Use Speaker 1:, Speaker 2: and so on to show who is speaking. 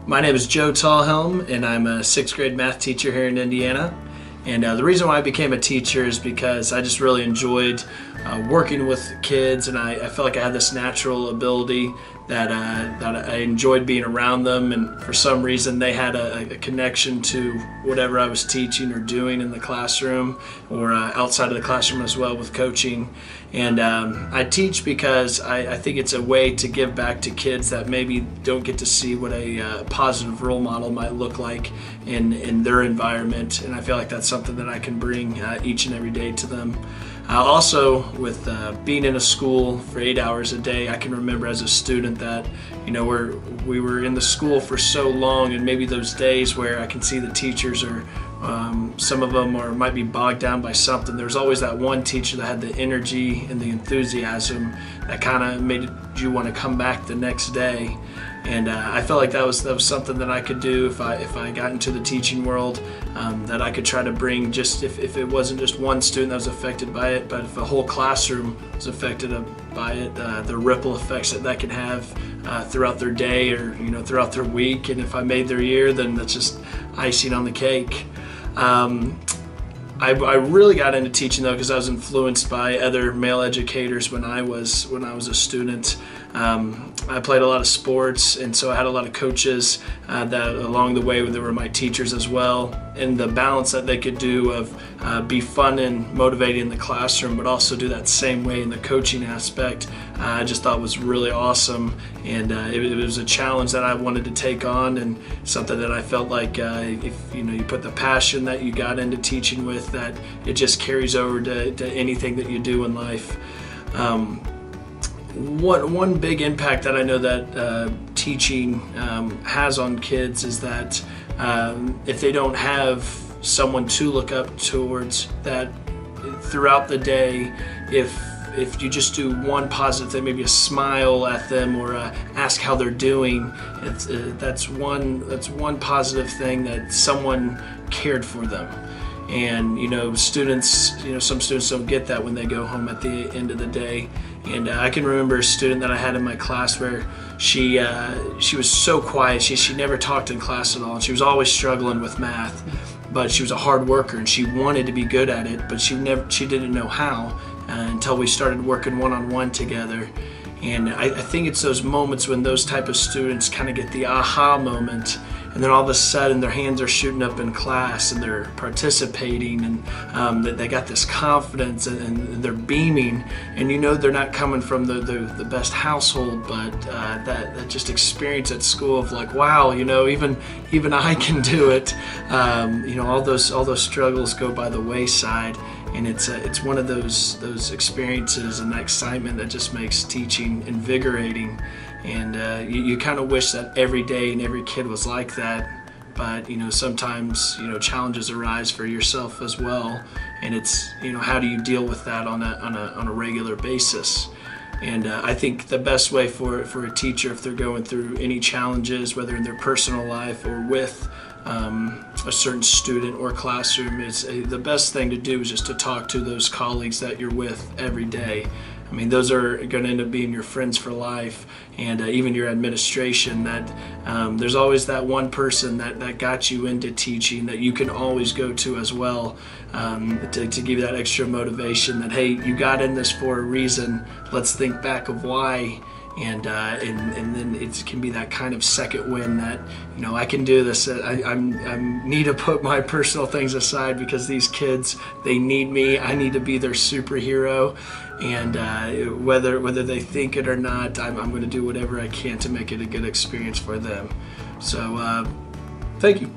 Speaker 1: My name is Joe Tallhelm, and I'm a sixth grade math teacher here in Indiana. And the reason why I became a teacher is because I just really enjoyed working with kids, and I felt like I had this natural ability that I enjoyed being around them, and for some reason they had a connection to whatever I was teaching or doing in the classroom or outside of the classroom as well with coaching. And I teach because I think it's a way to give back to kids that maybe don't get to see what a positive role model might look like in their environment, and I feel like that's something that I can bring each and every day to them. Also, with being in a school for 8 hours a day, I can remember as a student that, we were in the school for so long, and maybe those days where I can see the teachers are, some of them might be bogged down by something. There's always that one teacher that had the energy and the enthusiasm that kind of made you want to come back the next day. And I felt like that was something that I could do if I got into the teaching world, that I could try to bring, just if it wasn't just one student that was affected by it, but if a whole classroom was affected by it, the ripple effects that can have throughout their day or throughout their week. And if I made their year, then that's just icing on the cake. I really got into teaching though because I was influenced by other male educators when I was a student. I played a lot of sports, and so I had a lot of coaches that along the way they were my teachers as well. And the balance that they could do of be fun and motivating in the classroom, but also do that same way in the coaching aspect, I just thought was really awesome. And it was a challenge that I wanted to take on, and something that I felt like if you put the passion that you got into teaching with, that it just carries over to anything that you do in life. One big impact that I know that teaching has on kids is that if they don't have someone to look up towards, that throughout the day, if you just do one positive thing, maybe a smile at them or ask how they're doing, that's one positive thing that someone cared for them. And students, some students don't get that when they go home at the end of the day. And I can remember a student that I had in my class where she was so quiet. She never talked in class at all, and she was always struggling with math. But she was a hard worker, and she wanted to be good at it, but she didn't know how until we started working one-on-one together. And I think it's those moments when those type of students kind of get the aha moment, and then all of a sudden their hands are shooting up in class and they're participating, and that they got this confidence and they're beaming, and they're not coming from the best household, but that just experience at school of like, wow, even I can do it. All those struggles go by the wayside. And it's one of those experiences and that excitement that just makes teaching invigorating. And you kind of wish that every day and every kid was like that. But sometimes challenges arise for yourself as well. And it's how do you deal with that on a regular basis? And I think the best way for a teacher, if they're going through any challenges, whether in their personal life or with a certain student or classroom, the best thing to do is just to talk to those colleagues that you're with every day. I mean, those are going to end up being your friends for life, and even your administration. That there's always that one person that got you into teaching that you can always go to as well, to give you that extra motivation that, hey, you got in this for a reason. Let's think back of why. And then it can be that kind of second win that I can do this. I need to put my personal things aside because these kids, they need me. I need to be their superhero, and whether they think it or not, I'm going to do whatever I can to make it a good experience for them. So thank you.